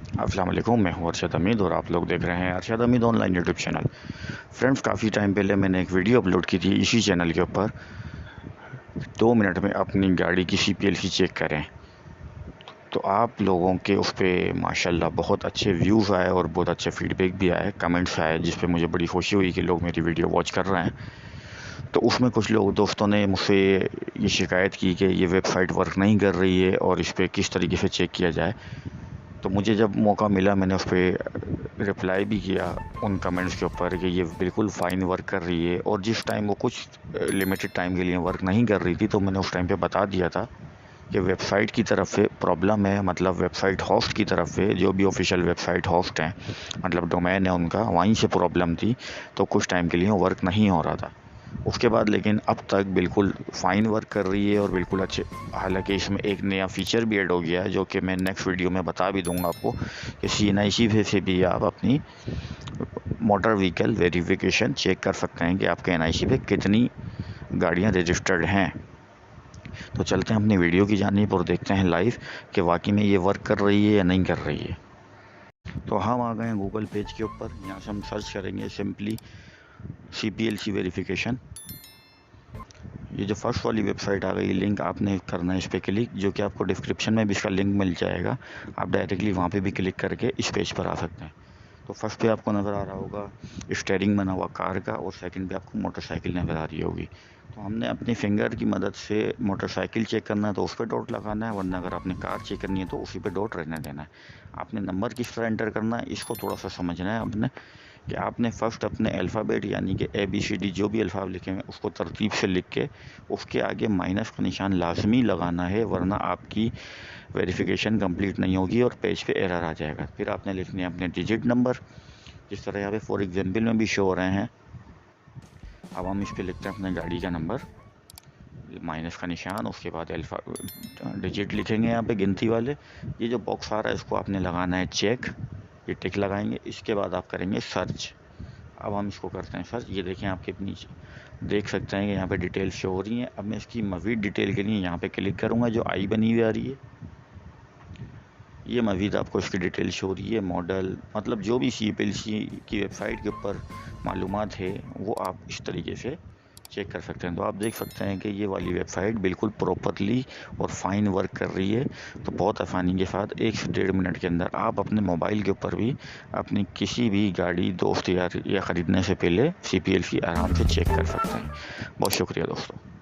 अस्सलाम वालेकुम, मैं हूं अरशद अमीद और आप लोग देख रहे हैं Arshad Amid online YouTube channel. Friends, काफ़ी टाइम पहले मैंने एक वीडियो अपलोड की थी इसी चैनल के ऊपर, 2 मिनट में अपनी गाड़ी की CPLC चेक करें। तो आप लोगों के उस पर माशाल्लाह बहुत अच्छे व्यूज़ आए और बहुत अच्छे फीडबैक भी आए, कमेंट्स आए, जिस पे मुझे बड़ी खुशी हुई कि लोग मेरी वीडियो वॉच कर रहे हैं। तो उसमें कुछ लोग दोस्तों ने मुझसे ये शिकायत की कि ये वेबसाइट वर्क नहीं कर रही है और इस पर किस तरीके से चेक किया जाए। तो मुझे जब मौका मिला मैंने उस पर रिप्लाई भी किया उन कमेंट्स के ऊपर कि ये बिल्कुल फ़ाइन वर्क कर रही है, और जिस टाइम वो कुछ लिमिटेड टाइम के लिए वर्क नहीं कर रही थी तो मैंने उस टाइम पे बता दिया था कि वेबसाइट की तरफ से प्रॉब्लम है, मतलब वेबसाइट होस्ट की तरफ से, जो भी ऑफिशियल वेबसाइट होस्ट हैं, मतलब डोमेन है उनका, वहीं से प्रॉब्लम थी। तो कुछ टाइम के लिए वर्क नहीं हो रहा था। उसके बाद लेकिन अब तक बिल्कुल फ़ाइन वर्क कर रही है और बिल्कुल अच्छे। हालांकि इसमें एक नया फ़ीचर भी ऐड हो गया है जो कि मैं नेक्स्ट वीडियो में बता भी दूंगा आपको, कि CNIC से भी आप अपनी मोटर व्हीकल वेरिफिकेशन चेक कर सकते हैं कि आपके NIC पे कितनी गाड़ियां रजिस्टर्ड हैं। तो चलते हैं अपनी वीडियो की जानिब और देखते हैं लाइव कि वाकई में ये वर्क कर रही है या नहीं कर रही है। तो हम आ गए हैं गूगल पेज के ऊपर। यहाँ से हम सर्च करेंगे सिंपली CPLC वेरिफिकेशन। ये जो फर्स्ट वाली वेबसाइट आ गई, लिंक आपने करना है इस पर क्लिक, जो कि आपको डिस्क्रिप्शन में भी इसका लिंक मिल जाएगा। आप डायरेक्टली वहाँ पे भी क्लिक करके इस पेज पर आ सकते हैं। तो फर्स्ट पे आपको नज़र आ रहा होगा स्टीयरिंग बना हुआ कार का, और सेकंड पे आपको मोटरसाइकिल नज़र आ रही होगी। तो हमने अपनी फिंगर की मदद से मोटरसाइकिल चेक करना है तो उस पर डॉट लगाना है, वरना अगर आपने कार चेक करनी है तो उसी पे डॉट रहने देना है। आपने नंबर किस तरह एंटर करना है इसको थोड़ा सा समझना है आपने, कि आपने फ़र्स्ट अपने अल्फ़ाबेट यानी कि ABCD जो भी अल्फ़ाब लिखे हैं उसको तरतीब से लिख के उसके आगे माइनस का निशान लाजमी लगाना है, वरना आपकी वेरिफिकेशन कंप्लीट नहीं होगी और पेज पे एरर आ जाएगा। फिर आपने लिखने हैं अपने डिजिट नंबर, जिस तरह यहाँ पे फॉर एग्जांपल में भी शो हो रहे हैं। अब हम इस पर लिखते हैं अपने गाड़ी का नंबर, माइनस का निशान, उसके बाद अल्फ़ा डिजिट लिखेंगे यहाँ पे गिनती वाले। ये जो बॉक्स आ रहा है इसको आपने लगाना है चेक, ये टिक लगाएंगे। इसके बाद आप करेंगे सर्च। अब हम इसको करते हैं सर्च। ये देखें आपके नीचे देख सकते हैं कि यहाँ पे डिटेल शो हो रही हैं। अब मैं इसकी मज़ीद डिटेल के लिए यहाँ पे क्लिक करूँगा, जो आई बनी हुई आ रही है, ये मज़ीद आपको इसकी डिटेल शो हो रही है। मॉडल, मतलब जो भी CPLC की वेबसाइट के ऊपर मालूमात है वो आप इस तरीके से चेक कर सकते हैं। तो आप देख सकते हैं कि ये वाली वेबसाइट बिल्कुल प्रॉपरली और फाइन वर्क कर रही है। तो बहुत आसानी के साथ 1 से 1.5 मिनट के अंदर आप अपने मोबाइल के ऊपर भी अपनी किसी भी गाड़ी दोस्त या ख़रीदने से पहले CPLC आराम से चेक कर सकते हैं। बहुत शुक्रिया दोस्तों।